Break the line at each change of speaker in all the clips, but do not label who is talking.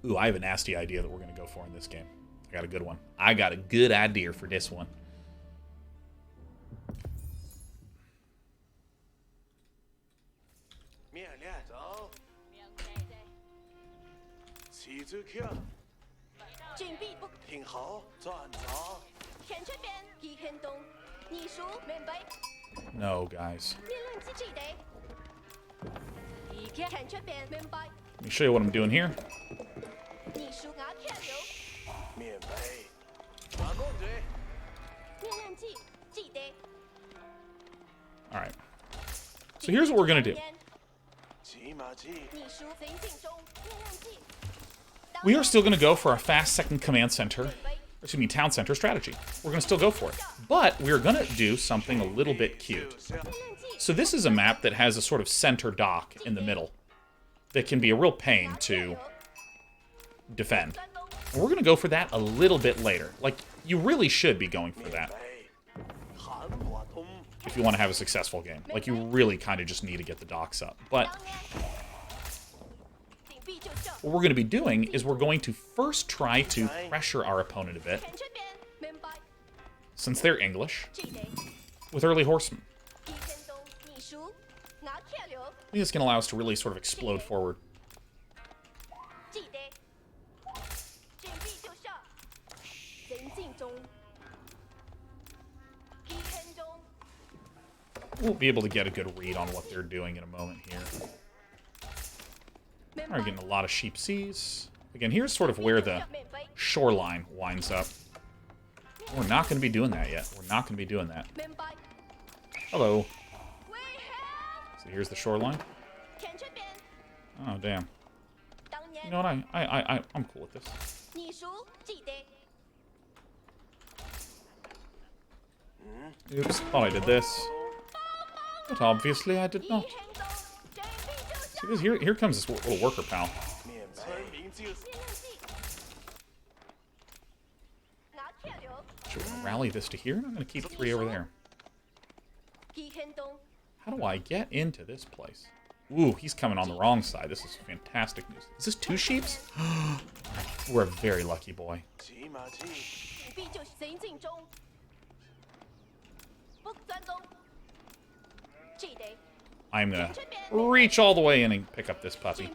Ooh, I have a nasty idea that we're going to go for in this game. I got a good one. I got a good idea for this one. No, guys. Let me show you what I'm doing here. Alright. So here's what we're going to do. We are still going to go for our fast second command center, excuse me, town center strategy. We're going to still go for it. But we're going to do something a little bit cute. So this is a map that has a sort of center dock in the middle that can be a real pain to defend. And we're going to go for that a little bit later. Like, you really should be going for that if you want to have a successful game. Like, you really kind of just need to get the docks up. But what we're going to be doing is we're going to first try to pressure our opponent a bit, since they're English, with early horsemen. I think it's going to allow us to really sort of explode forward. We'll be able to get a good read on what they're doing in a moment here. We're getting a lot of sheep seas. Again, here's sort of where the shoreline winds up. We're not going to be doing that yet. We're not going to be doing that. Hello. So here's the shoreline. Oh, damn. You know what? I'm cool with this. Oops, thought I did this. But obviously I did not. See, here comes this little worker pal. Should we rally this to here? I'm going to keep 3 over there. How do I get into this place? Ooh, he's coming on the wrong side. This is fantastic news. Is this 2 sheeps? We're a very lucky boy. I'm going to reach all the way in and pick up this puppy.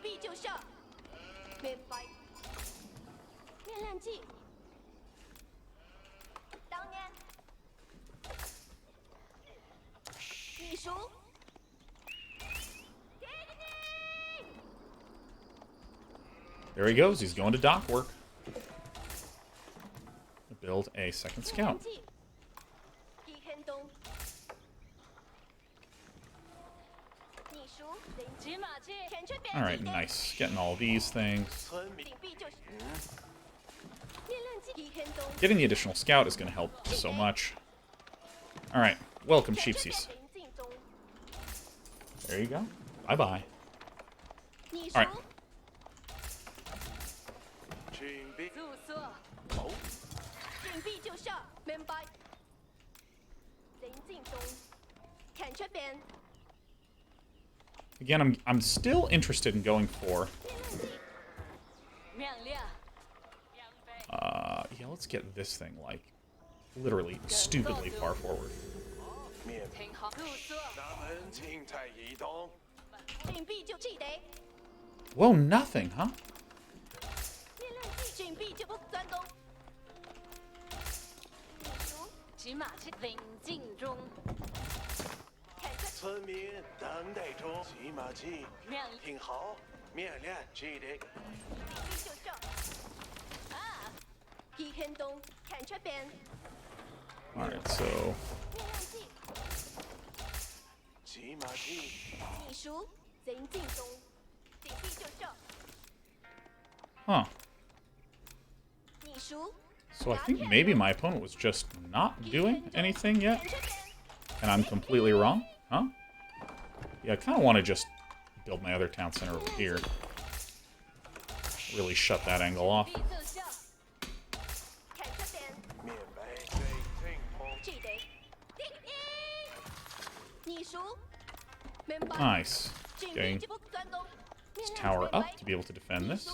There he goes. He's going to dock work. Build a second scout. Alright, nice. Getting all these things. Getting the additional scout is going to help so much. Alright, welcome, sheepsies. There you go. Bye-bye. Alright. Again, I'm still interested in going for... yeah, let's get this thing, like, literally stupidly far forward. Whoa, nothing, huh? Alright, so... Huh. So I think maybe my opponent was just not doing anything yet, and I'm completely wrong, huh? Yeah, I kind of want to just build my other town center over here. Really shut that angle off. Nice. Getting this tower up to be able to defend this.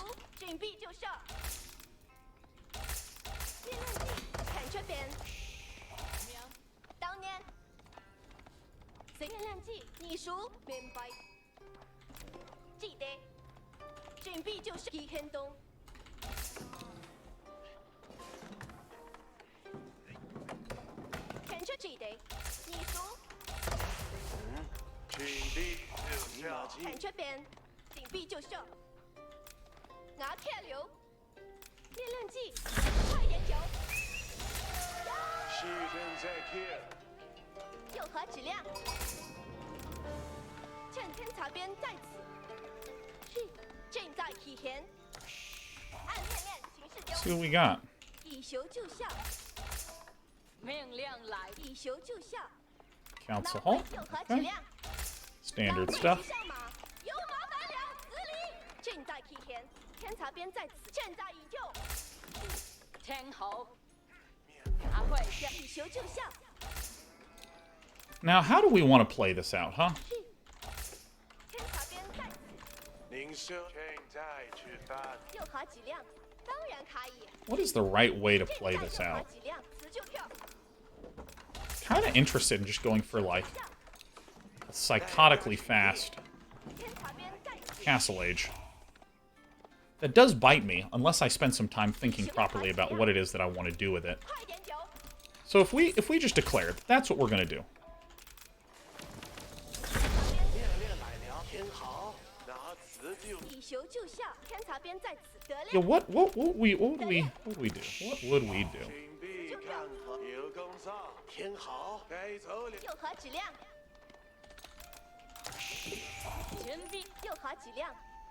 准备就射。命令计，看这边。当年。命令计，你熟明白。记得。准备就射。一天东。看这记得，你熟。
准备就射。
看这边，准备就射。拿铁流。命令计，快点走。
时间在天。
右核质量。趁天查边在此。是，正在体现。按面链形式丢。
See what we got.
以修就效。命令来。以修就效。
Council Hall. Okay. Standard stuff.
有麻烦了，子里。正在体现。天查边在此，正在营救。天侯。拿会以修就效。
Now, how do we want to play this out, huh? What is the right way to play this out? Kind of interested in just going for, like, a psychotically fast Castle Age. That does bite me, unless I spend some time thinking properly about what it is that I want to do with it. So if we just declare that that's what we're going to do. Yeah, what would we do? What would we do?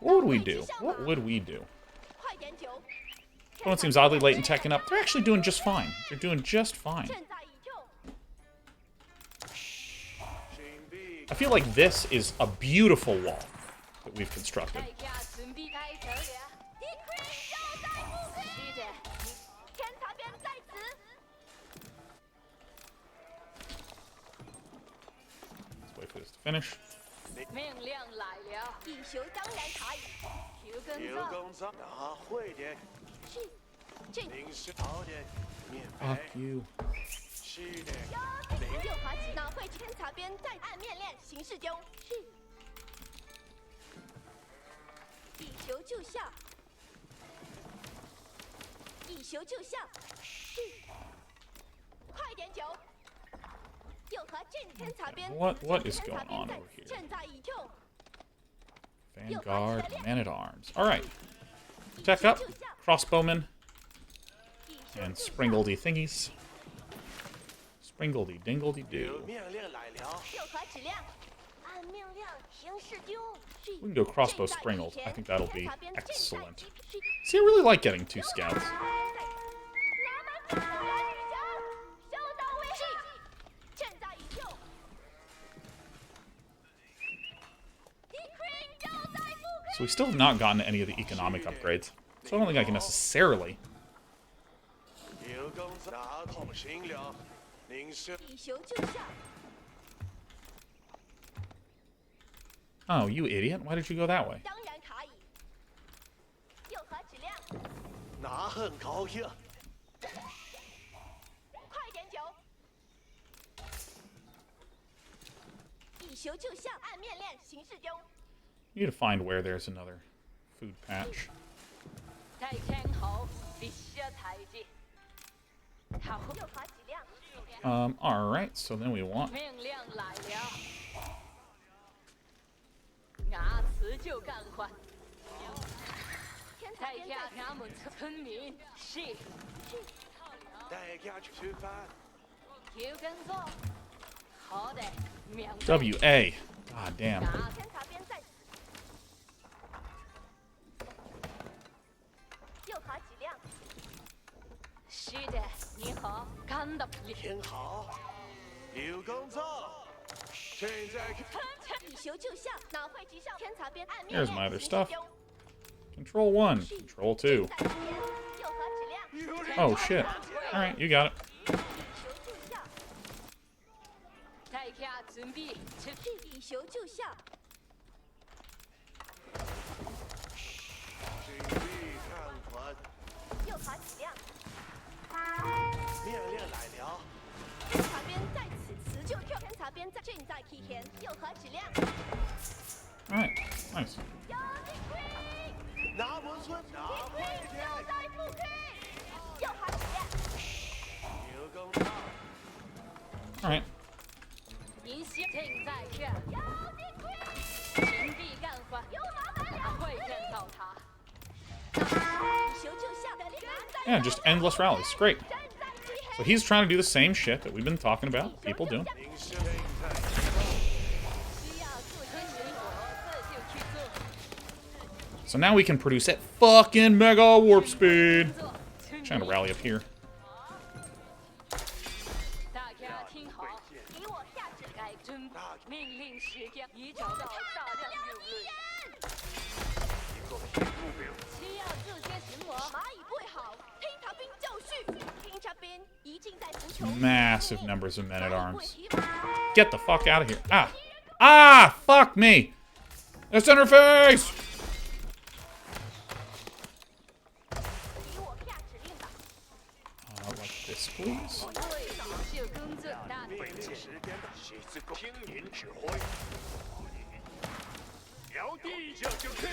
What would we do? What would we do? Someone seems oddly late in teching up. They're actually doing just fine. They're doing just fine. I feel like this is a beautiful wall that we've constructed. Let's wait for this to finish. Fuck you.
右滑起，脑会天查边在按面链形式中。是。以修就效。以修就效。是。快点走。右滑正天查边。
What is going on over here?
正在移动。
Vanguard, Man-at-Arms. All right. Tech up, crossbowmen, and springledy thingies. Springledy dingledy doo. We can go crossbow springles. I think that'll be excellent. See, I really like getting 2 scouts. So we still have not gotten any of the economic upgrades. So I don't think I can necessarily. Oh, you idiot. Why did you go that way? You need to find where there's another food patch. Alright, so then we want... W.A. God damn. There's my other stuff. Control 1, Control 2. Oh shit. Alright, you got it.
天，右和质量。
All right, nice.
有进亏，
拿不出，拿
亏
回
又
天，
在负亏，右和质量。
有功大，
All right.
银溪正在这，有进亏，秦地干活，有麻烦了，会认到他。修就像的
Yeah, just endless rallies. Great. So he's trying to do the same shit that we've been talking about. People doing.
您是正在。
需要做些什么，这就去做。
So now we can produce at fucking mega warp speed. Trying to rally up here.
大家听好，给我下指改针，命令时间已找到大量有人。需要做些什么？蚂蚁不会好，听察兵就绪。听察兵一进在服从。
Massive numbers of men at arms. Get the fuck out of here. Ah. Ah! Fuck me! It's in her face!
给我下指令吧。
Like this, please.
对，就跟着大
命令时间的喜字功，听您指挥。要地下就去，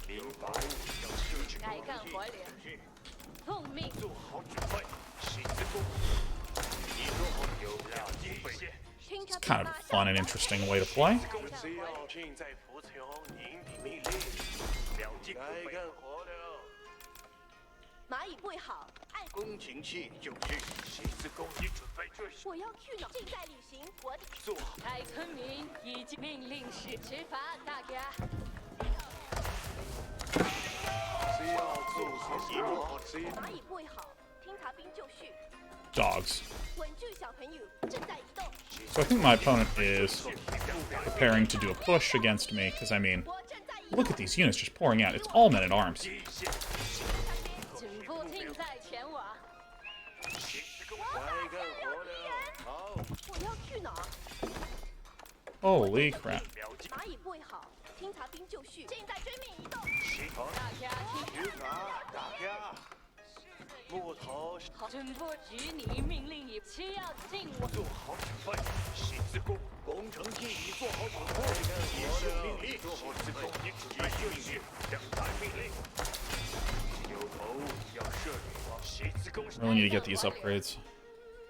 明白。要设置
改干活了。奉命。
做好准备，喜字功。你做好有了底线。
It's kind of a fun and interesting way to play.
只要尽在服从您的命令，了解该干活了。
蚂蚁不会好，按
工勤器就绪，喜字功已准备就绪。
我要去哪？正在履行我的。
做好。
太村民已经命令时执法，大家。
只要做好一路好职业。
蚂蚁不会好，听察兵就绪。
Dogs.
稳住小朋友，正在移动。
So I think my opponent is preparing to do a push against me, because I mean,
我正在移动。
look at these units just pouring out. It's all men at arms.
警部正在前往。
该干活了。好。
我要去哪？
Holy crap.
蚂蚁不会好，听察兵就绪，正在追命移动。
好。
大家听。
执法，大家。木头
好，准部局你命令已需要进我。
做好准备，喜字功。工程器已做好准备，已是命令。做好准备，已准备就绪，等待命令。有头要设立，喜字功。
Really need to get these upgrades.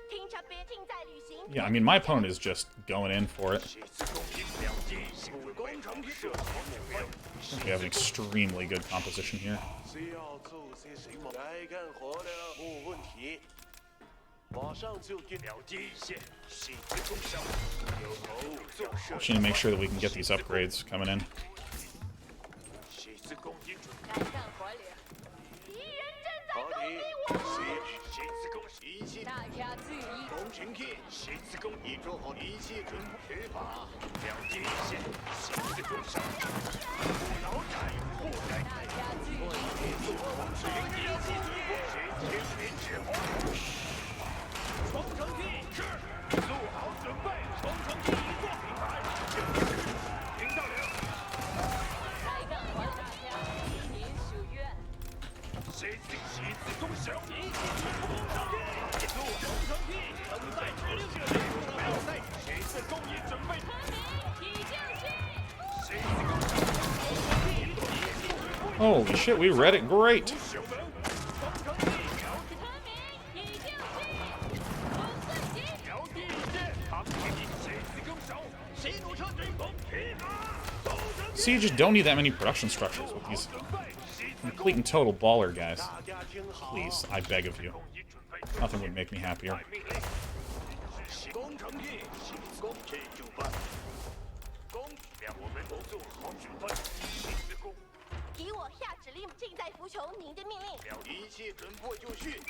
听察兵正在履行。
Yeah, I mean, my opponent is just going in for it.
喜字功已了解，工程设好目标。
We have an extremely good composition here.
只要做些什么，该干活了，没问题。马上就给了解一些，喜字功效。有头做设
Just need to make sure that we can get these upgrades coming in.
喜字功已准备。
该干活了。敌人正在
好的，
攻击我。
喜字功一切。
大家注意。
工程器，喜字功已做好一切准备。执法，了解一些，喜字功效。不劳改，不改。
大家注意。
做好准备，一切准备。谁听您指挥？工程器是，做好准备。工程器已做明白。听到了。
该干活了，大家听您属愿。
谁听喜字功效？一切准备。工程器，做工程器，等待指令。要塞，喜字功已准备。
村民已就绪。
喜字功效。工程器已做一切准备。
Holy shit, we read it great.
小门，工程器了解。
村民已就绪。不自己。
了地线，扛起你谁自更少，谁弩车进攻，骑马，走着。
See, you just don't need that many production structures with these complete and total baller guys.
大家听好，
Please, I beg of you. Nothing would make me happier.
工程器，喜字功这就办。工，让我们都做好准备。喜字功，
给我下指令，正在服从您的命令。
了一切准备就绪。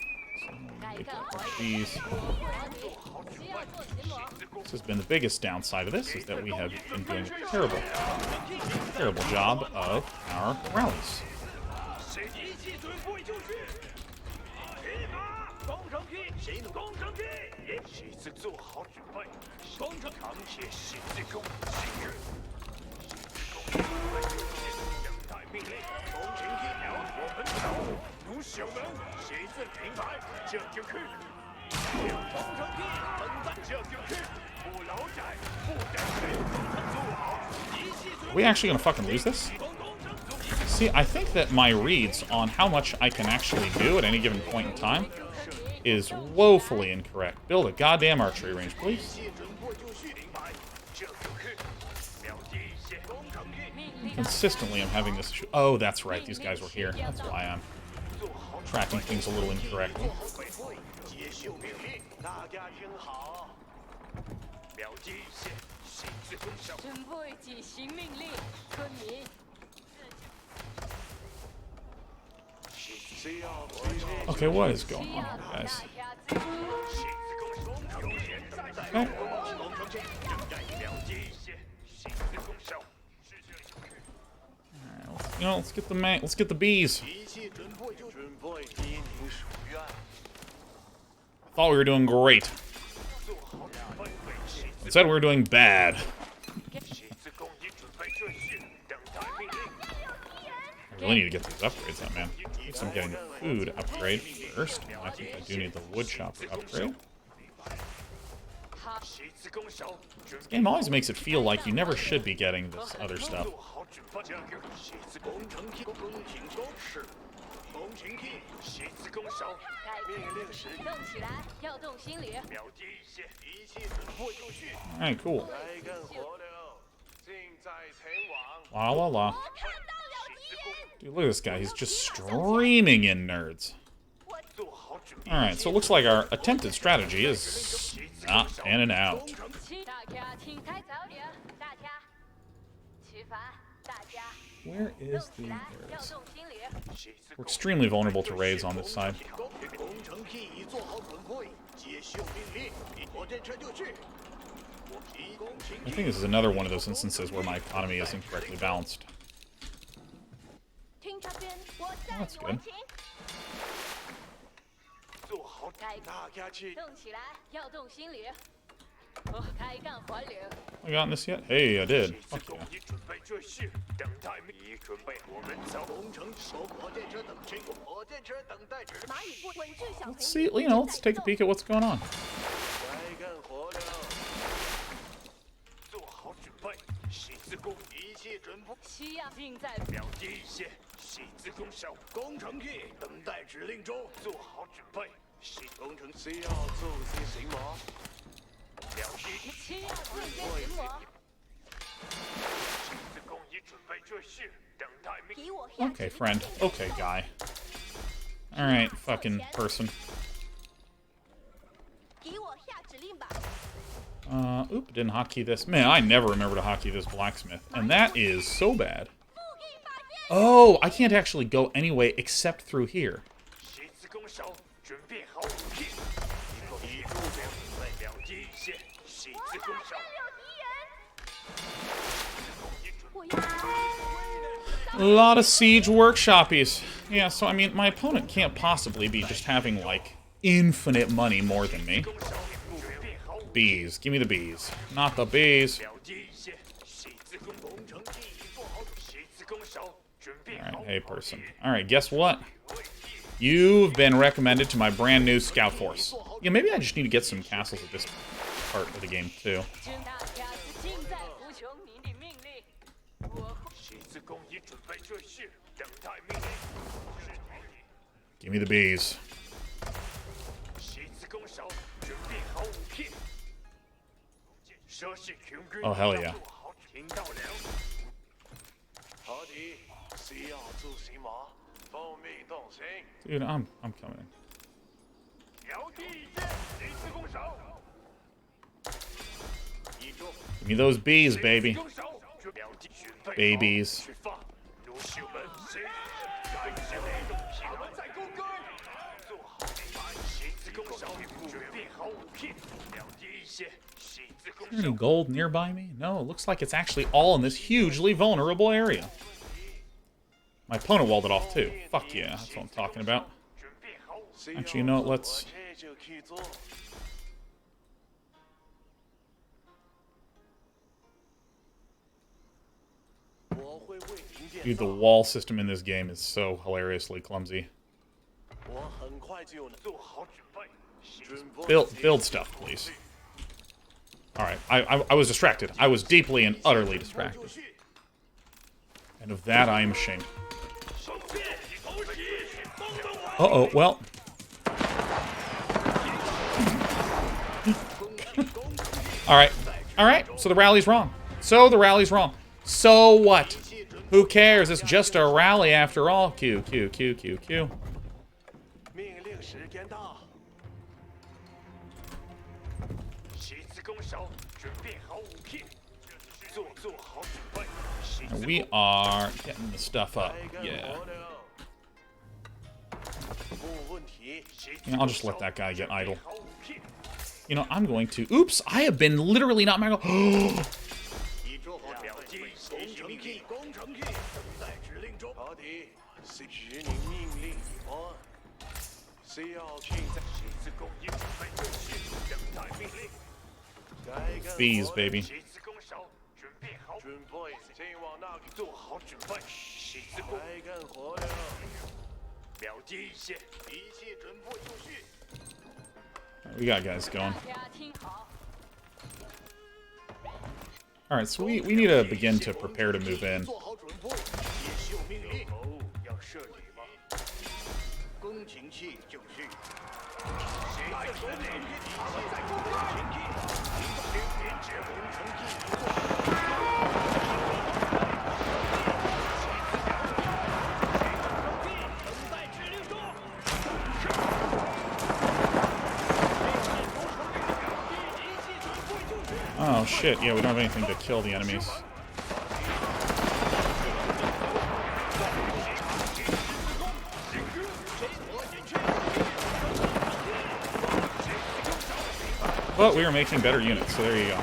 该干活了。
Jeez.
需要做什么？
This has been the biggest downside of this, is that we have been doing a terrible job of our rallies.
谁一切准备就绪。骑马，工程器，谁能工程器？喜字做好准备。工程扛起喜字功，喜日。喜字功准备就绪，等待命令。工程器了，我们走。奴小门，喜字平白，这就去。
Are we actually gonna fucking lose this? See, I think that my reads on how much I can actually do at any given point in time is woefully incorrect. Build a goddamn archery range, please. Consistently, I'm having this issue. Oh, that's right. These guys were here. That's why I'm tracking things a little incorrectly. Okay, what is going on here, guys? Okay. You know, let's get the bees. I thought we were doing great. Instead, we were doing bad. I really need to get these upgrades up, man. I guess I'm getting the food upgrade first. I think I do need the wood chopper upgrade. This game always makes it feel like you never should be getting this other stuff. Alright, cool. La la la. Dude, look at this guy. He's just streaming in nerds. Alright, so it looks like our attempted strategy is not panning out. Where is the... There it is. We're extremely vulnerable to raids on this side. I think this is another one of those instances where my economy is incorrectly balanced. Oh, that's good. I gotten this yet? Hey, I did. Fuck yeah. Let's see, you know, let's take a peek at what's going on. Okay, friend. Okay, guy. Alright, fucking person. Oop, didn't hotkey this. Man, I never remember to hotkey this blacksmith. And that is so bad. Oh, I can't actually go any way except through here. A lot of siege workshopies. Yeah, so I mean, my opponent can't possibly be just having, like, infinite money more than me. Bees. Give me the bees. Not the bees. Alright, hey person. Alright, guess what? You've been recommended to my brand new scout force. Yeah, maybe I just need to get some castles at this part of the game, too. Give me the bees. Oh, hell yeah. Dude, I'm coming. Give me those bees, baby. Babies. Is there any gold nearby me? No, it looks like it's actually all in this hugely vulnerable area. My opponent walled it off too. Fuck yeah, that's what I'm talking about. Actually, you know what, let's... Dude, the wall system in this game is so hilariously clumsy. Build stuff, please. Alright, I was distracted. I was deeply and utterly distracted. And of that I am ashamed. Uh-oh, well. Alright, so the rally's wrong. So what? Who cares? It's just a rally after all. Q.
命令时间到。旗子攻守，准备好武器，做好准备。
We are getting the stuff up. Yeah. I'll just let that guy get idle. You know, I'm going to... Oops! I have been literally not my... Bees, baby. We got guys going. Alright, so we need to begin to prepare to move in. Oh shit, yeah, we don't have anything to kill the enemies. But we are making better units, so there you go.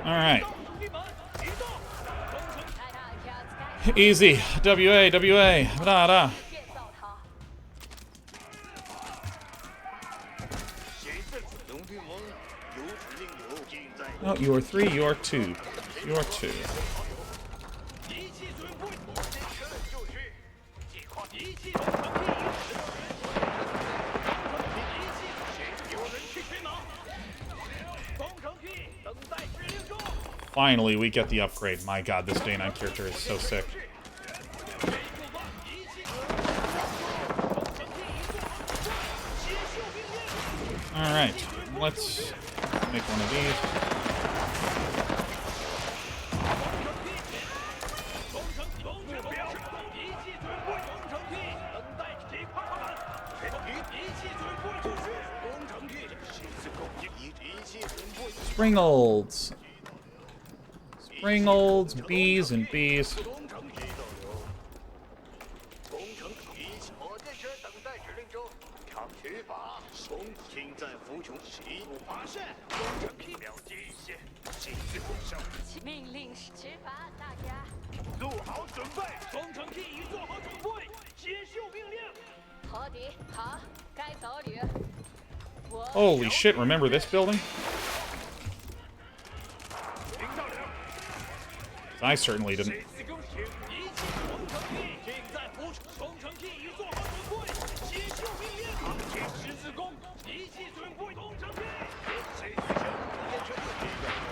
Alright. Easy. WA. Da da. Oh, you are 3, you are 2. You are 2. Finally, we get the upgrade. My god, this Day 9 character is so sick. Alright, let's make one of these. Springolds. Springolds, bees, and bees. Holy shit, remember this building? I certainly didn't.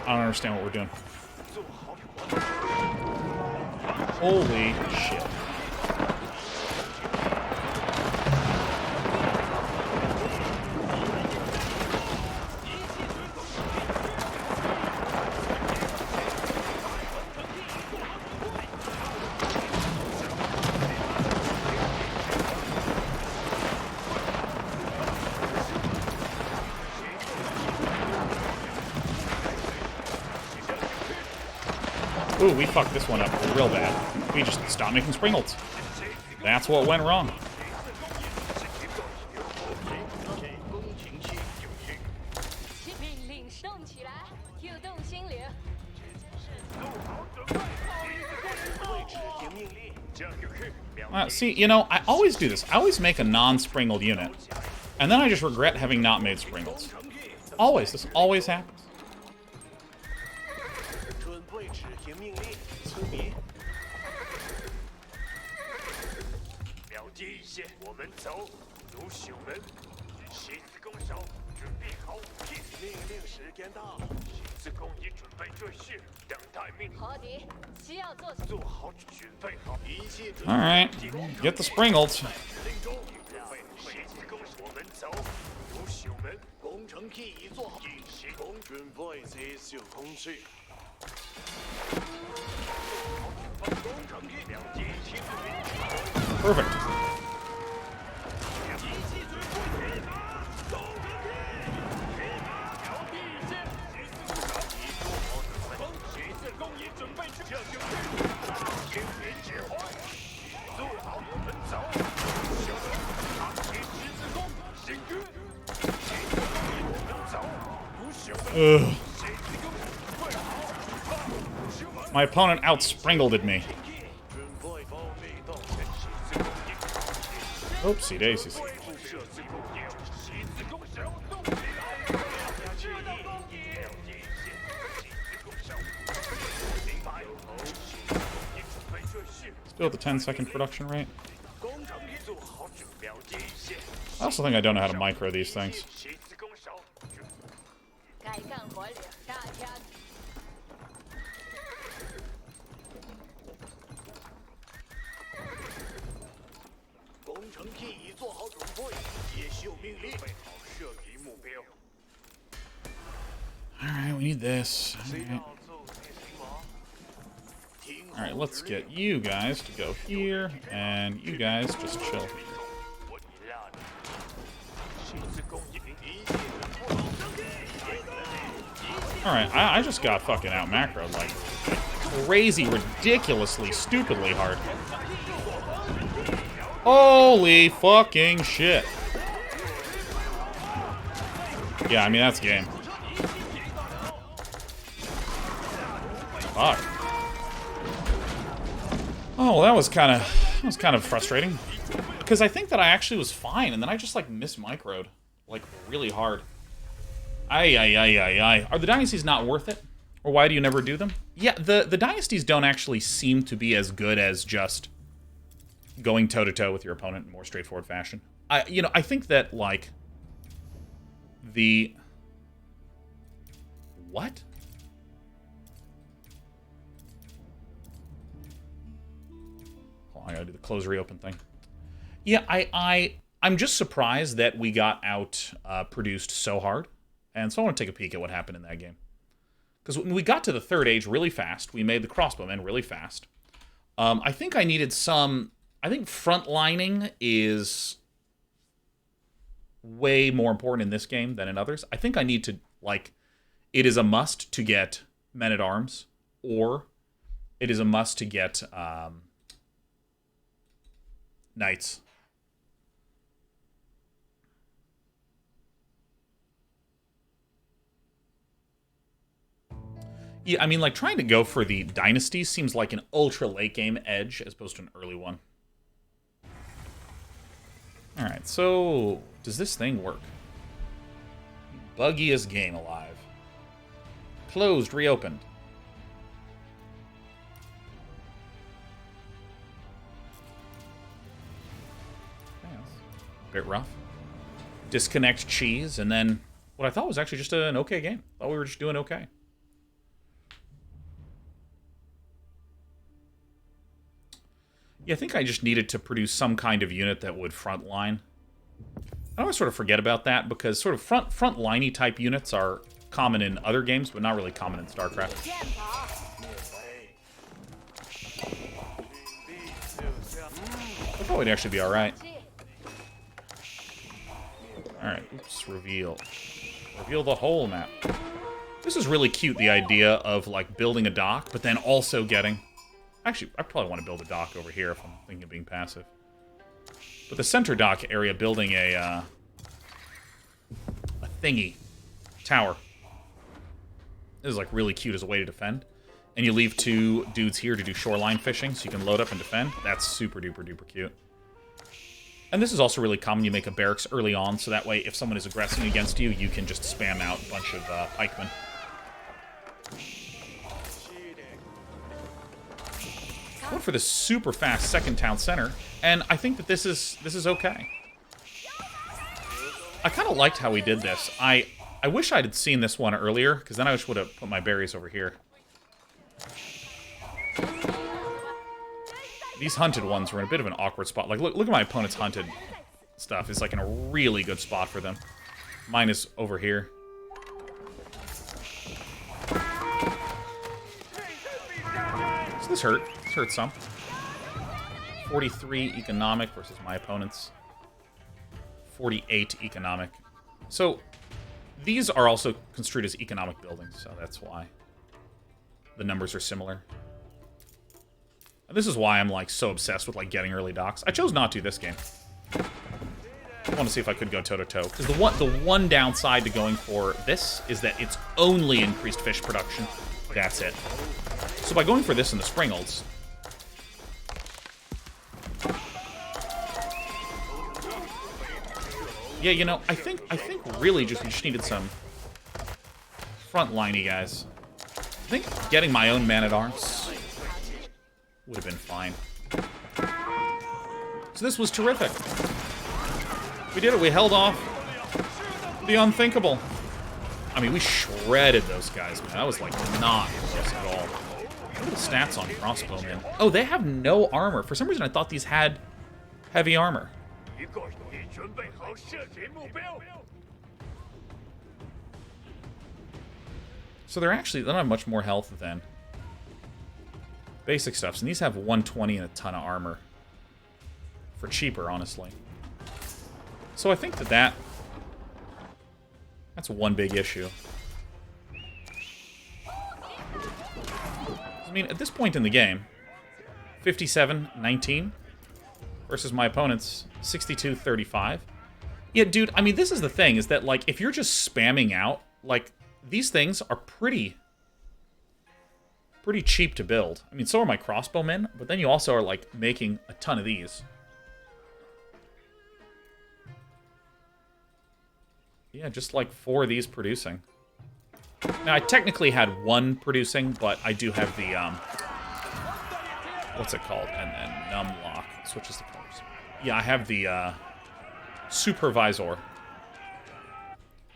I don't understand what we're doing. Holy shit. Ooh, we fucked this one up real bad. We just stopped making springolds. That's what went wrong. See, you know, I always do this. I always make a non-springled unit, and then I just regret having not made springleds. Always. This always happens.
准备执行命令，村民。了解一些，我们走。入守门，十字弓手，准备好武器。命令时间到，十字弓已准备就绪，等待命令。
好的，需要做什么？
做好准备好，一切准备。
All right, get the springled.
指令中，十字弓手，我们走。入守门，工程器已做好，进行工准备接受控制。
Perfect. Ugh. My opponent out-springled me. Oopsie daisies. Still at the 10-second production rate. I also think I don't know how to micro these things.
该干活了，大家。
工程器已做好准备，接受命令，备好射击目标。
Alright, we need this. Alright, let's get you guys to go here, and you guys just chill. Alright, I just got fucking out macroed like crazy, ridiculously, stupidly hard. Holy fucking shit. Yeah, I mean, that's game. Fuck. Oh, well, that was kind of frustrating. Because I think that I actually was fine, and then I just, like, microed like, really hard. Ay. Are the dynasties not worth it? Or why do you never do them? Yeah, the dynasties don't actually seem to be as good as just going toe-to-toe with your opponent in more straightforward fashion. I think that, like, the... What? Hold on, I gotta do the close reopen thing. Yeah, I'm just surprised that we got out produced so hard. And so I want to take a peek at what happened in that game. Because when we got to the third age really fast, we made the crossbowmen really fast. I think I needed some... I think frontlining is way more important in this game than in others. I think I need to, like... It is a must to get men-at-arms, or it is a must to get knights. Yeah, I mean, like, trying to go for the dynasty seems like an ultra-late game edge as opposed to an early one. Alright, so does this thing work? Buggiest game alive. Closed, reopened. Yeah, a bit rough. Disconnect cheese, and then what I thought was actually just an okay game. Thought we were just doing okay. Yeah, I think I just needed to produce some kind of unit that would frontline. I always sort of forget about that because sort of front-liney type units are common in other games, but not really common in StarCraft. I thought we'd actually be alright. Alright, oops, reveal. Reveal the whole map. This is really cute, the idea of, like, building a dock, but then also getting... Actually, I probably want to build a dock over here if I'm thinking of being passive. But the center dock area, building a thingy. Tower. This is, like, really cute as a way to defend. and you leave 2 dudes here to do shoreline fishing so you can load up and defend, that's super duper duper cute. And this is also really common. You make a barracks early on, so that way if someone is aggressing against you, you can just spam out a bunch of pikemen. I went for the super fast second town center, and I think that this is okay. I kind of liked how we did this. I wish I had seen this one earlier, because then I just would have put my berries over here. These hunted ones were in a bit of an awkward spot. Like, look at my opponent's hunted stuff. It's like in a really good spot for them. Mine is over here. So this hurt. This hurt some. 43 economic versus my opponent's 48 economic. So these are also construed as economic buildings, so that's why the numbers are similar. And this is why I'm like so obsessed with like getting early docks. I chose not to this game. I want to see if I could go toe-to-toe. Because the one downside to going for this is that it's only increased fish production. That's it. So by going for this in the Springolds, yeah, you know, I think really we just needed some front-liney guys. I think getting my own man-at-arms would have been fine. So this was terrific. We did it. We held off the unthinkable. I mean, we shredded those guys, man. That was, like, not close at all. Look at the stats on crossbowmen. Oh, they have no armor. For some reason, I thought these had heavy armor. So they don't have much more health than basic stuffs. And these have 120 and a ton of armor. For cheaper, honestly. So I think that's one big issue. I mean, at this point in the game, 57-19 versus my opponent's 62-35. Yeah, dude, I mean, this is the thing, is that, like, if you're just spamming out, like, these things are pretty cheap to build. I mean, so are my crossbowmen, but then you also are, like, making a ton of these. Yeah, just like 4 of these producing. Now, I technically had 1 producing, but I do have the, what's it called? And then numlock switches the colors. Yeah, I have the, supervisor.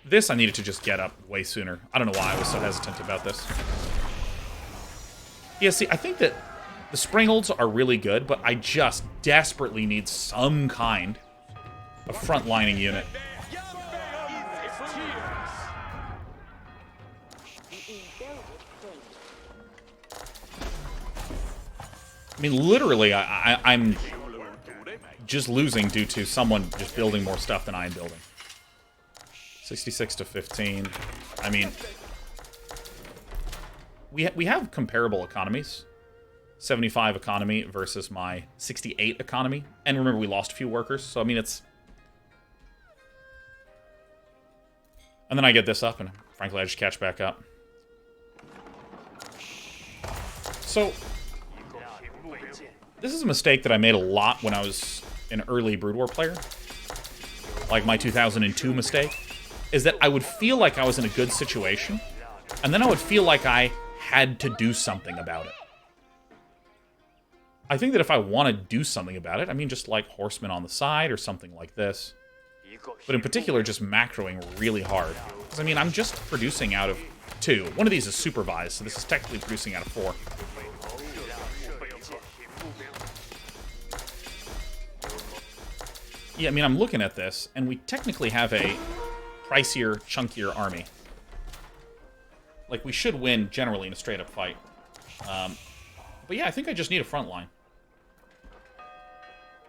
This I needed to just get up way sooner. I don't know why I was so hesitant about this. Yeah, see, I think that the Springolds are really good, but I just desperately need some kind of front-lining unit. I mean, literally, I'm just losing due to someone just building more stuff than I am building. 66-15. I mean, we have comparable economies. 75 economy versus my 68 economy. And remember, we lost a few workers, so I mean, it's... And then I get this up, and frankly, I just catch back up. So... This is a mistake that I made a lot when I was an early Brood War player. Like my 2002 mistake. Is that I would feel like I was in a good situation, and then I would feel like I had to do something about it. I think that if I want to do something about it, I mean just like horsemen on the side or something like this. But in particular, just macroing really hard. Because, I mean, I'm just producing out of 2. One of these is supervised, so this is technically producing out of 4. Yeah, I mean, I'm looking at this, and we technically have a pricier, chunkier army. Like, we should win, generally, in a straight-up fight. But yeah, I think I just need a front line.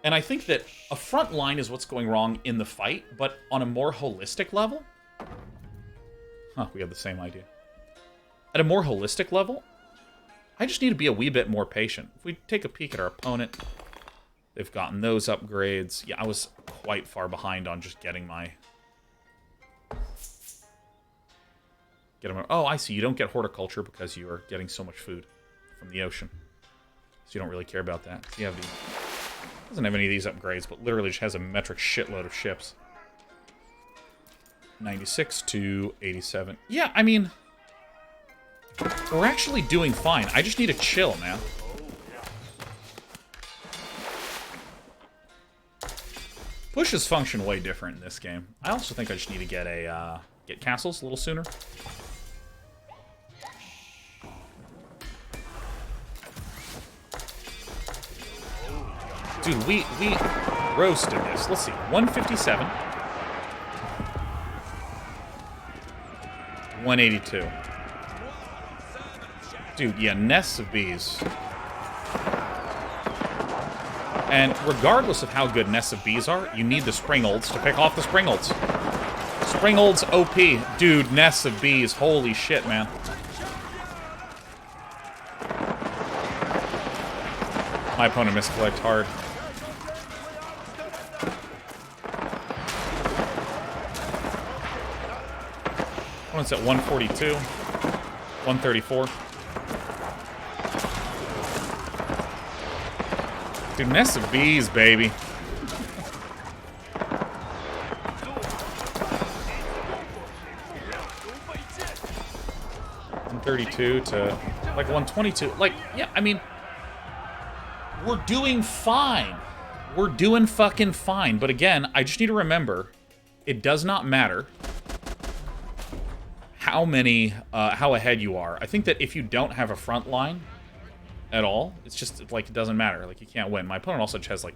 And I think that a front line is what's going wrong in the fight, but on a more holistic level... Huh, we have the same idea. At a more holistic level, I just need to be a wee bit more patient. If we take a peek at our opponent... They've gotten those upgrades. Yeah, I was quite far behind on just getting my... Oh, I see. You don't get horticulture because you are getting so much food. from the ocean. So you don't really care about that. So you have the... Doesn't have any of these upgrades, but literally just has a metric shitload of ships. 96 to 87. Yeah, I mean... We're actually doing fine. I just need to chill, man. Pushes function way different in this game. I also think I just need to get a get castles a little sooner. Dude, we roasted this. Let's see, 157, 182. Dude, yeah, nests of bees. And regardless of how good nests of bees are, you need the Springolds to pick off the Springolds. Springolds OP. Dude, nests of bees. Holy shit, man. My opponent misclicked hard. Opponent's at 142. 134. Dude, nests of bees, baby. $132 to like 122. Like, yeah, I mean, we're doing fine. We're doing fucking fine. But again, I just need to remember, it does not matter how ahead you are. I think that if you don't have a front line at all, it's just like it doesn't matter. Like, you can't win. My opponent also just has like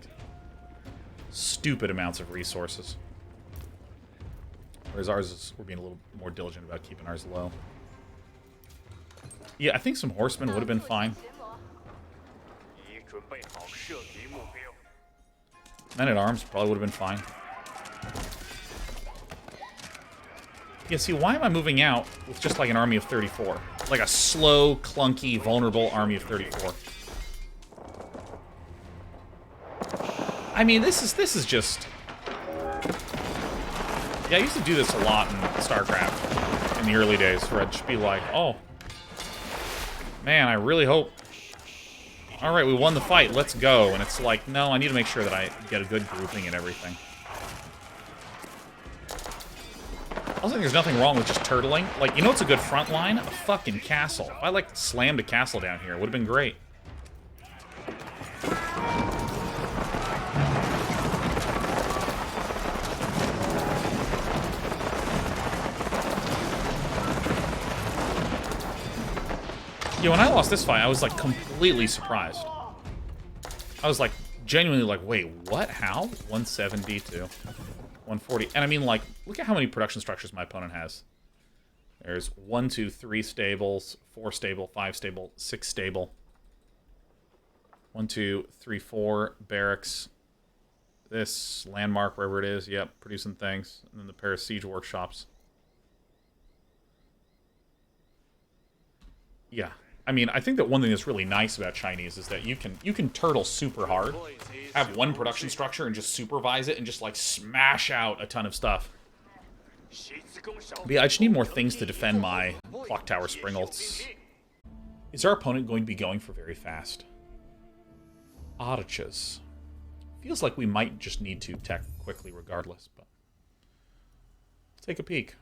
stupid amounts of resources, whereas ours is, we're being a little more diligent about keeping ours low. Yeah, I think some horsemen would have been fine. Men-at-arms probably would have been fine. Yeah, see, why am I moving out with just like an army of 34? Like a slow, clunky, vulnerable army of 34. I mean, this is just... Yeah, I used to do this a lot in StarCraft in the early days, where I'd just be like, oh, man, I really hope... Alright, we won the fight, let's go. And it's like, no, I need to make sure that I get a good grouping and everything. I also think there's nothing wrong with just turtling. Like, you know what's a good front line? A fucking castle. If I, like, slammed a castle down here, it would have been great. Yeah, when I lost this fight, I was, like, completely surprised. I was, like, genuinely like, wait, what? How? 170 to 140. And I mean, like, look at how many production structures my opponent has. There's 1, 2, 3 stables, 4 stable, 5 stable, 6 stable. 1, 2, 3, 4 barracks. This landmark, wherever it is, yep, producing things. And then the pair of siege workshops. Yeah. I mean, I think that one thing that's really nice about Chinese is that you can turtle super hard, have one production structure and just supervise it and just like smash out a ton of stuff. But yeah, I just need more things to defend my clock tower Springolds. Is our opponent going to be going for very fast archers? Feels like we might just need to tech quickly regardless, but let's take a peek.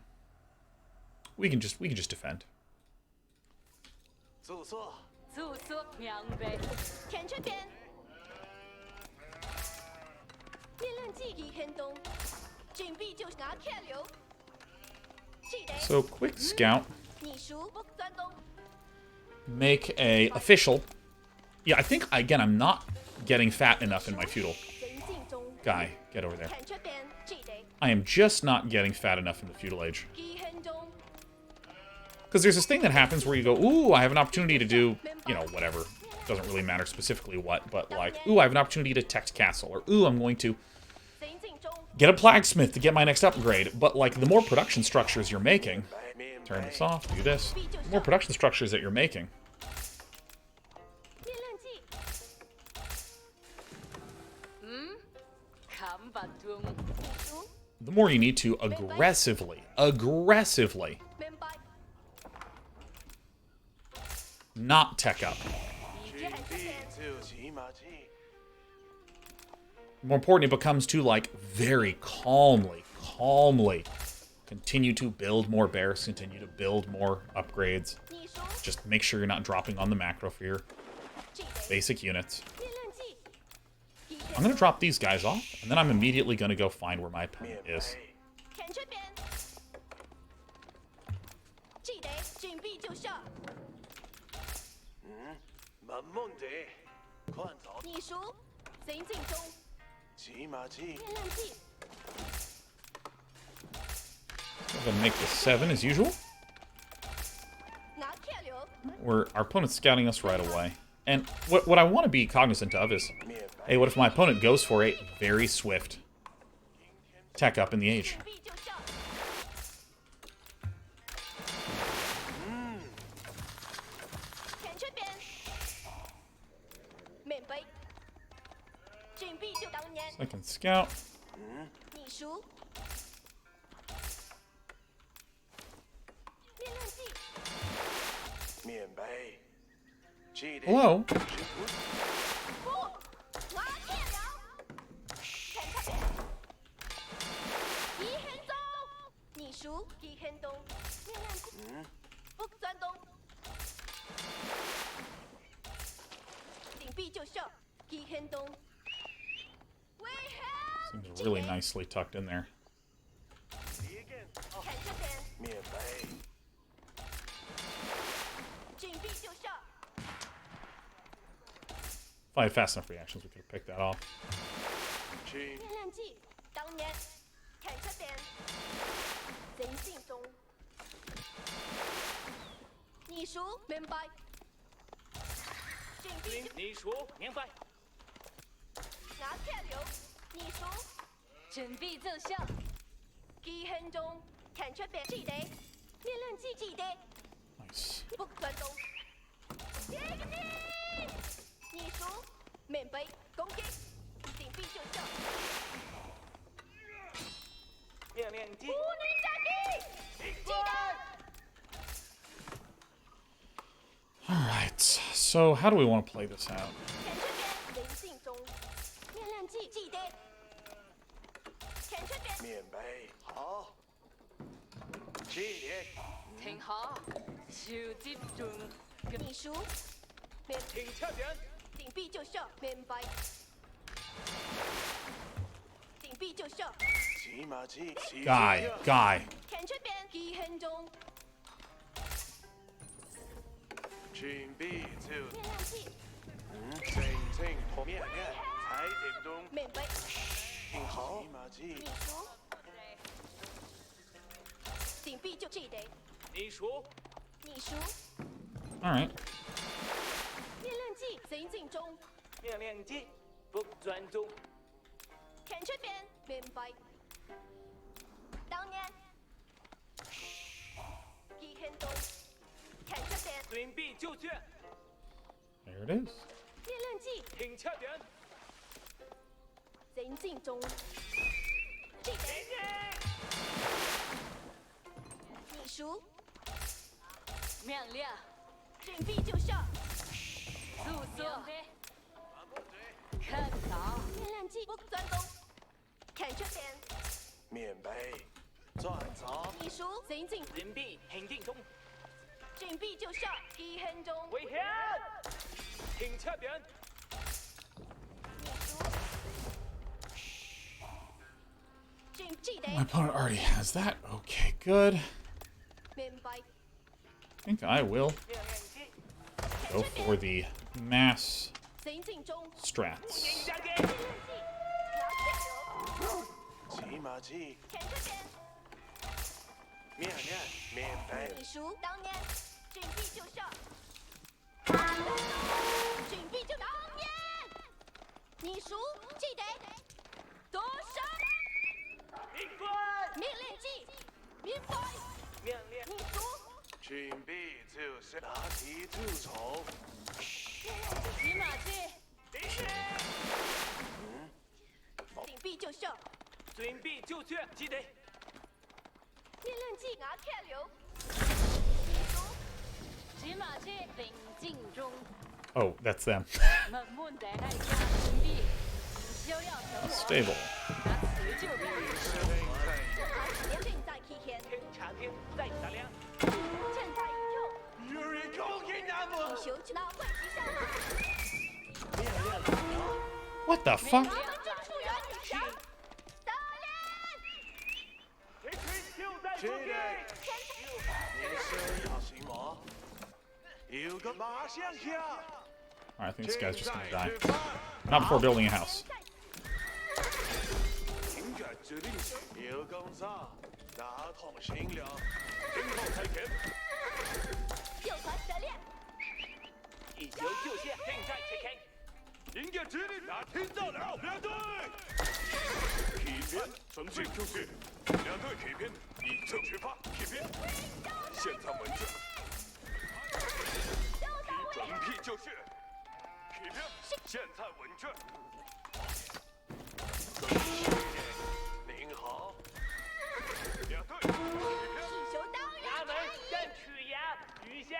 We can just defend. So, quick scout. Make a official. Yeah, I think, again, I'm not getting fat enough in my feudal. Guy, get over there. I am just not getting fat enough in the feudal age. Because there's this thing that happens where you go, ooh, I have an opportunity to do, you know, whatever. Doesn't really matter specifically what, but like, ooh, I have an opportunity to tech castle. Or, ooh, I'm going to get a blacksmith to get my next upgrade. But, like, the more production structures you're making... Turn this off, do this. The more production structures that you're making... the more you need to aggressively not tech up. The more important it becomes to, like, very calmly continue to build more barracks, continue to build more upgrades. Just make sure you're not dropping on the macro for your basic units. I'm going to drop these guys off, and then I'm immediately going to go find where my opponent is. I'm going to make this 7 as usual. Where our opponent's scouting us right away. And what I want to be cognizant of is, hey, what if my opponent goes for a very swift tech up in the age? Second scout. Hello? Seems really nicely tucked in there. If I had fast enough reactions, we could have picked that off. Nice. Alright, so how do we want to play this out? Guy. All right. There it is. My opponent already has that. Okay, good. I think I will go for the mass strats. Oh, that's them.
闷闷的在家兄弟，你休要等我，
Stable.
拿辞就干。正在起现，
茶天在打量，
正在引诱，
有人勾引他们。
修去那会旗下马，
面亮了鸟，
What the fuck?
他们正出原女侠，打脸！
这群就在附近。年生要行吗？有个马上跳。
Alright, I think this guy's just gonna die. Not before building a house.
情感指令有工作，打通心了，听候开拳。
救团得练，
一球就线，正在切开。迎接指令，打听到了，两队。起边，准备就绪。两队起边，一侧出发，起边。现在稳阵。准备就绪。起边，现在稳阵。您好。两队起边。
地球当然
衙门正取衙，余先。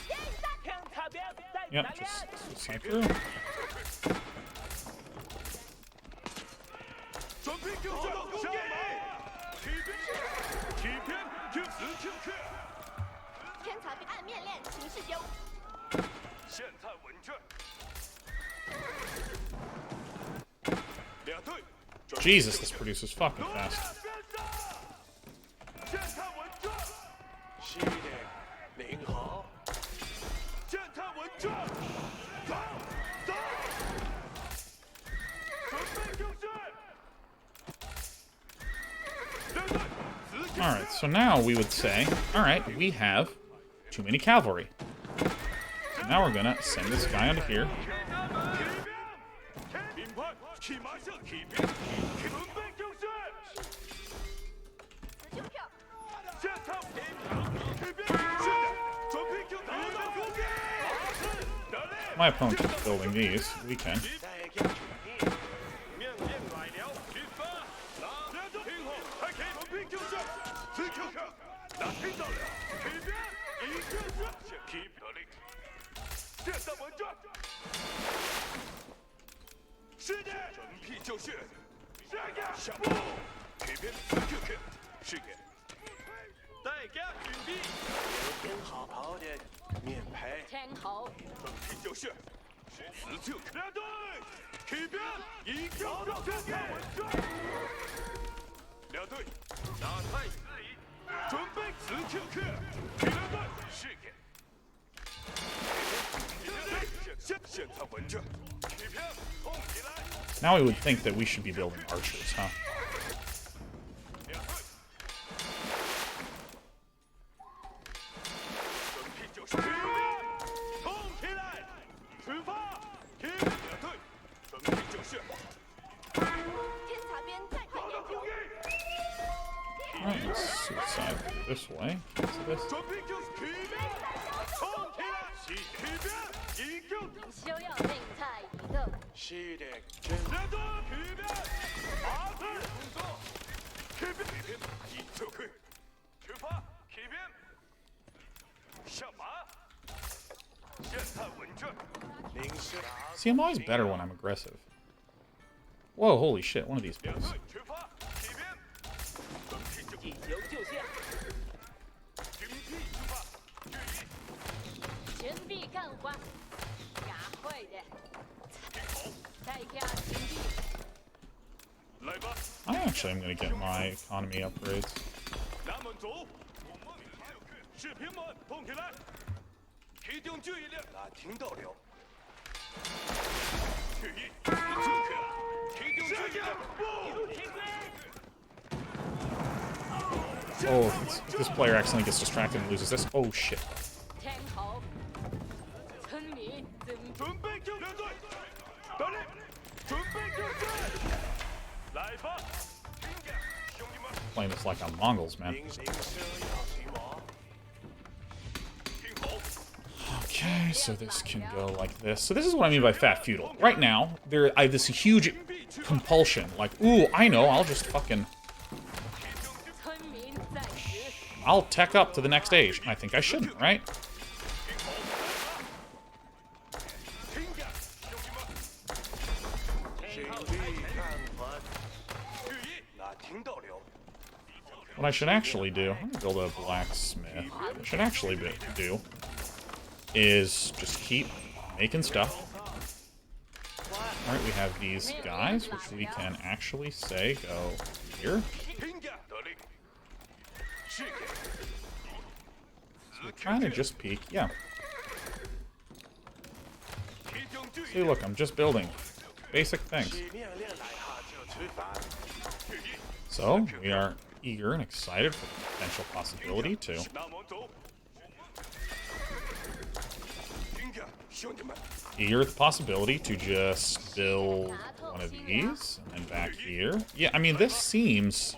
现在
听擦边在
Yep,
打量。
just sneak through.
准备就绪，上马。起边，起边，就死就去。
天才被暗面恋情势丢，
现在稳阵。两队。
Jesus, this produces fucking fast.
现在稳阵。是的，您好。现在稳阵。走，走。准备就绪。两队，直接。
Alright, so now we would say, alright, we have too many cavalry. So now we're gonna send this guy onto here.
领派，骑马上起兵，准备就绪。
死就跳，
现在起兵，是的，准备就打到伏击。得令。
My opponent's just building these. We can.
再加取兵，命令来了，出发。两队听候，开启准备就绪，此刻那听到了，起兵，一个是先起得令，现在稳阵。是的，准备就绪。是的，下步，起兵，此刻是的。大家准备，有挺好跑的面牌。
天后，
准备就绪，此刻两队起兵，一个到现在稳阵。两队打太司仪，准备此刻两队是的。现在稳阵，起兵，冲起来。
Now we would think that we should be building archers, huh?
两队，准备就绪，起兵，冲起来，出发，起兵，两队，准备就绪。
天才边再看研究，
Alright, let's suicide this way. So this.
准备就是起兵，冲起来，起兵，一个。
你休要另菜一个，
是的，两队起兵，马上动作，起兵，起兵，一侧去，出发，起兵，上马，现在稳阵，领先。
See, I'm always better when I'm aggressive. Whoa, holy shit, one of these
两
boys.
队出发，起兵，准备就一球就线，准备出发，注意，
全力干活，雅会的，
听好，
再加兄弟，
来吧，
I actually am gonna get my economy upgrades.
咱们走，士兵们动起来，提定注意力，俺听到了。 注意，此刻，提定注意力，不停飞。
Oh, if this player accidentally gets distracted and loses this. Oh shit.
天后，村民怎
准备就两队，得令，准备就绪，来吧，听着，兄弟们，
Playing this like I'm Mongols, man.
领声要骑马，听好。
Okay, so this can go like this. So this is what I mean by fat feudal. Right now, I have this huge compulsion. Like, ooh, I know, I'll just fucking...
村民在时，
I'll tech up to the next age. I think I shouldn't, right? What I should actually do, I'm gonna build a blacksmith. What I should actually do is just keep making stuff. Alright, we have these guys, which we can actually say go here. So we kind of just peek, yeah. See, look, I'm just building basic things. So, we are eager and excited for the potential possibility to just build one of these, and then back here. Yeah, I mean, this seems...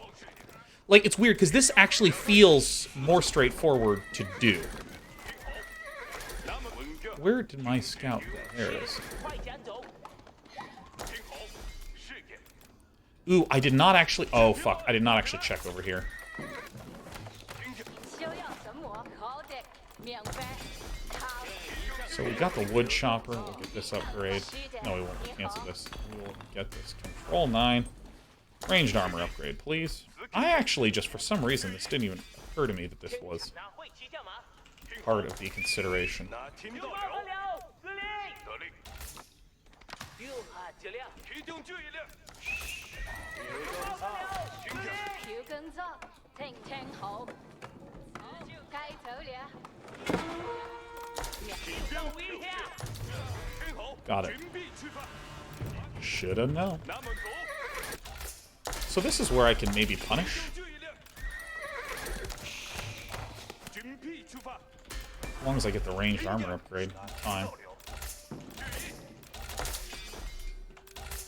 like, it's weird, because this actually feels more straightforward to do. Where did my scout go? There it is. Ooh, I did not actually... oh, fuck. I did not actually check over here. So we got the wood chopper. We'll get this upgrade. No, we won't. We'll cancel this. We will get this. Control 9. Ranged armor upgrade, please. I actually, just for some reason, this didn't even occur to me that this was part of the consideration. Got it. Shoulda known. So this is where I can maybe punish. As long as I get the ranged armor upgrade on time.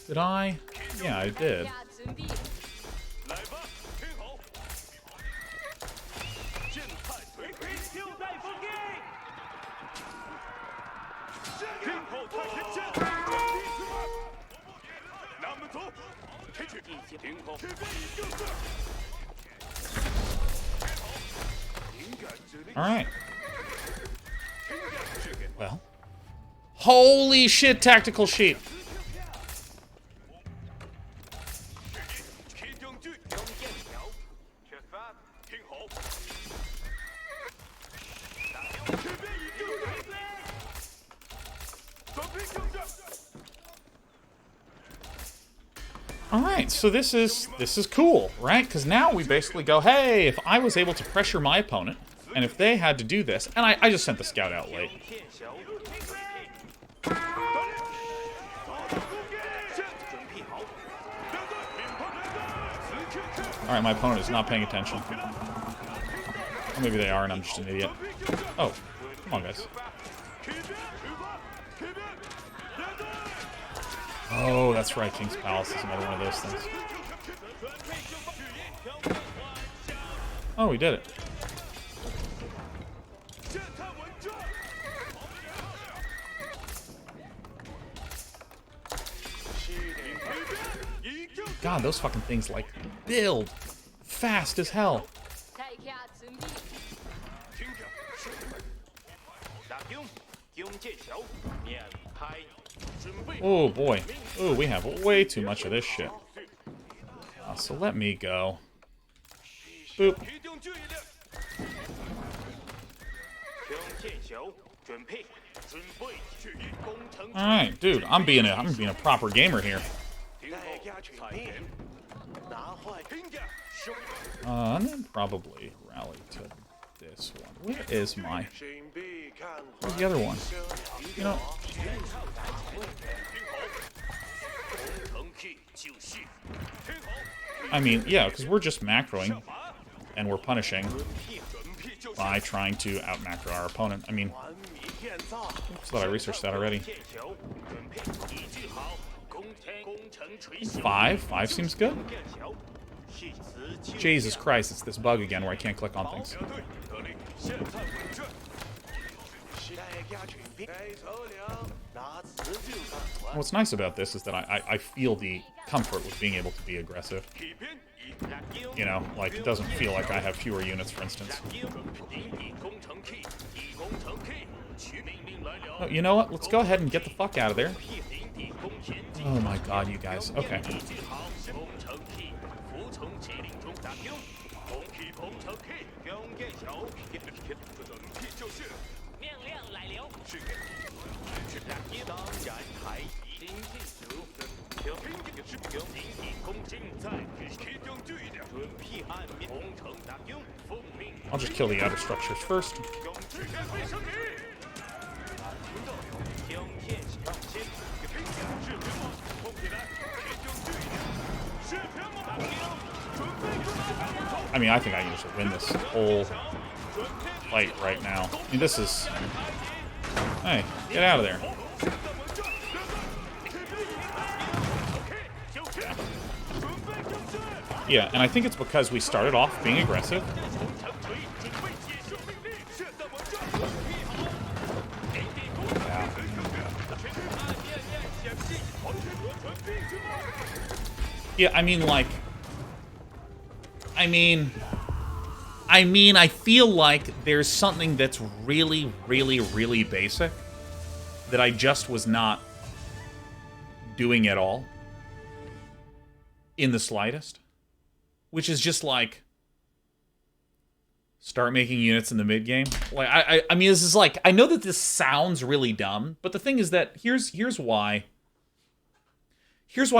Did I? Yeah, I did. Alright. Well. Holy shit, tactical sheet. Alright, so this is cool, right? Because now we basically go, hey, if I was able to pressure my opponent, and if they had to do this, and I just sent the scout out late. Alright, my opponent is not paying attention. Or maybe they are and I'm just an idiot. Oh, come on, guys. Oh, that's right, King's Palace is another one of those things. Oh, we did it. God, those fucking things, like, build fast as hell. Oh, boy. Oh, we have way too much of this shit. So let me go. Boop. Alright, dude, I'm being a proper gamer here. And then probably rally to this one. Where is my... where's the other one? You know... I mean, yeah, because we're just macroing, and we're punishing by trying to out-macro our opponent. I mean... oops, thought I researched that already. 5? 5 seems good. Jesus Christ, it's this bug again where I can't click on things. What's nice about this is that I feel the comfort with being able to be aggressive. You know, like, it doesn't feel like I have fewer units, for instance. Oh, you know what? Let's go ahead and get the fuck out of there. Oh my god, you guys. Okay.
层指令中打兵，红皮工程 K 경계小 K， 准备就是命令来了。是打兵，当然还一定记住，听这个士兵，紧急攻击在启动据点，准备按工程打兵，奉命。
I'll just kill the outer structures first.
勇士战备升级。听到没有？听天上先，兵甲士兵们，冲起来！启动据点，士兵们打兵，准备出发。
I mean, I think I can just win this whole fight right now. I mean, this is... Hey, get out of there. Yeah, and I think it's because we started off being aggressive. Yeah, I mean, like... I feel like there's something that's really, really, really basic that I just was not doing at all in the slightest, which is just like start making units in the mid game. Like I mean, this is like, I know that this sounds really dumb, but the thing is that here's why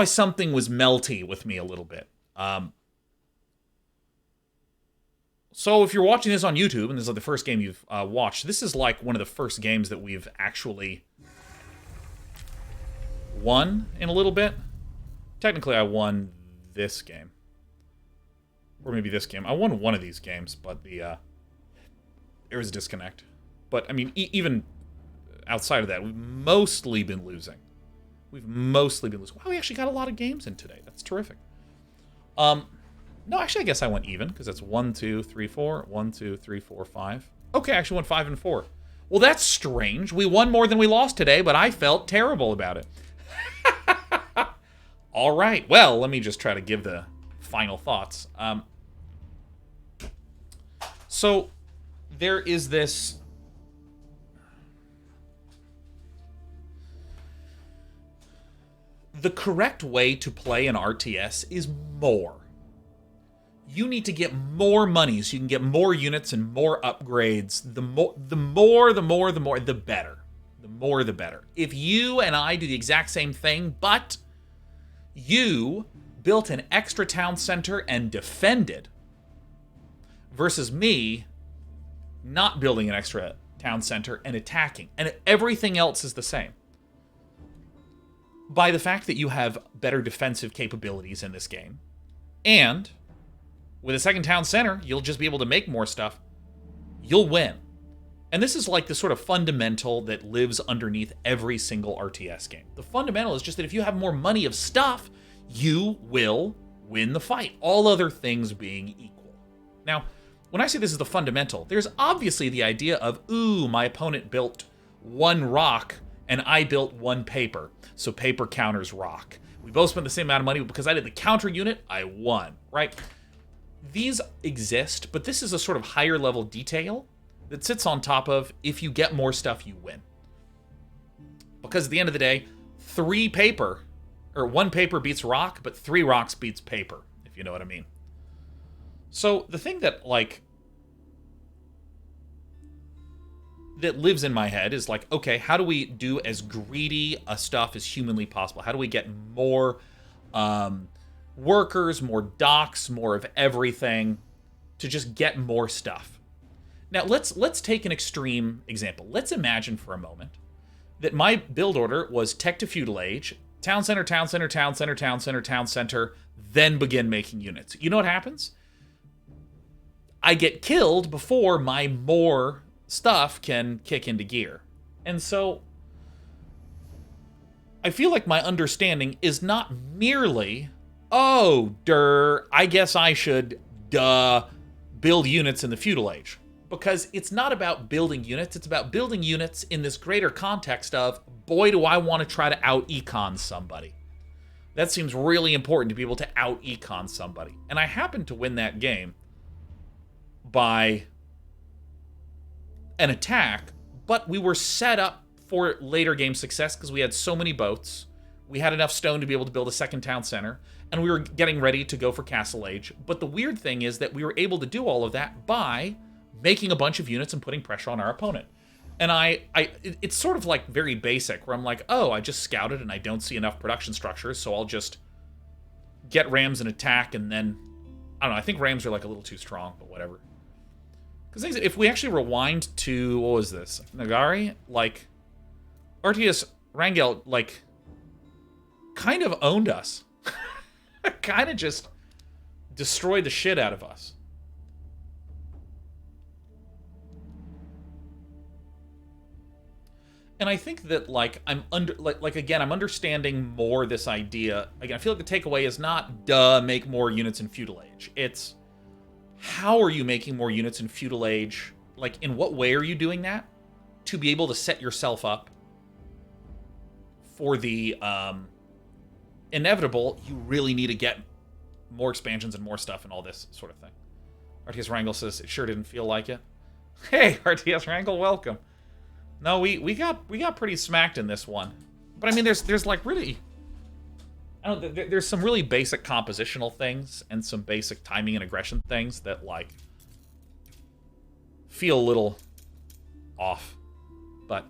something was melty with me a little bit. So if you're watching this on YouTube, and this is like the first game you've watched, this is like one of the first games that we've actually won in a little bit. Technically, I won this game. Or maybe this game. I won one of these games, but there was a disconnect. But, I mean, even outside of that, we've mostly been losing. Wow, we actually got a lot of games in today. That's terrific. No, actually, I guess I went even, because that's 1, 2, 3, 4. 1, 2, 3, 4, 5. Okay, I actually went 5 and 4. Well, that's strange. We won more than we lost today, but I felt terrible about it. All right. Well, let me just try to give the final thoughts. So, there is this... The correct way to play an RTS is more. You need to get more money so you can get more units and more upgrades. The more, the better. The more, the better. If you and I do the exact same thing, but you built an extra town center and defended, versus me not building an extra town center and attacking, and everything else is the same. By the fact that you have better defensive capabilities in this game, and with a second town center, you'll just be able to make more stuff. You'll win. And this is like the sort of fundamental that lives underneath every single RTS game. The fundamental is just that if you have more money of stuff, you will win the fight, all other things being equal. Now, when I say this is the fundamental, there's obviously the idea of, ooh, my opponent built 1 rock and I built 1 paper, so paper counters rock. We both spent the same amount of money, but because I did the counter unit, I won, right? These exist, but this is a sort of higher level detail that sits on top of if you get more stuff, you win. Because at the end of the day, 1 paper beats rock, but 3 rocks beats paper, if you know what I mean. So the thing that, like, that lives in my head is like, okay, how do we do as greedy a stuff as humanly possible? How do we get more workers, more docks, more of everything to just get more stuff? Now, let's take an extreme example. Let's imagine for a moment that my build order was tech to feudal age, town center, town center, town center, town center, town center, then begin making units. You know what happens? I get killed before my more stuff can kick into gear. And so I feel like my understanding is not merely, oh, I guess I should, build units in the feudal age. Because it's not about building units, it's about building units in this greater context of, boy, do I want to try to out-econ somebody. That seems really important, to be able to out-econ somebody. And I happened to win that game by an attack, but we were set up for later game success because we had so many boats. We had enough stone to be able to build a second town center, and we were getting ready to go for Castle Age. But the weird thing is that we were able to do all of that by making a bunch of units and putting pressure on our opponent. And it's sort of like very basic, where I'm like, oh, I just scouted and I don't see enough production structures, so I'll just get Rams and attack, and then, I don't know, I think Rams are like a little too strong, but whatever. Because if we actually rewind to, what was this? Nagari? Like, Artius Rangel, like, kind of owned us. Kind of just destroyed the shit out of us. And I think that, like, I'm understanding more this idea. Again, I feel like the takeaway is not, duh, make more units in Feudal Age. It's, how are you making more units in Feudal Age? Like, in what way are you doing that? To be able to set yourself up for the inevitable, you really need to get more expansions and more stuff and all this sort of thing. RTS Wrangle says, it sure didn't feel like it. Hey, RTS Wrangle, welcome. No, we got pretty smacked in this one. But I mean, there's like really, I don't know, there's some really basic compositional things and some basic timing and aggression things that, like, feel a little off. But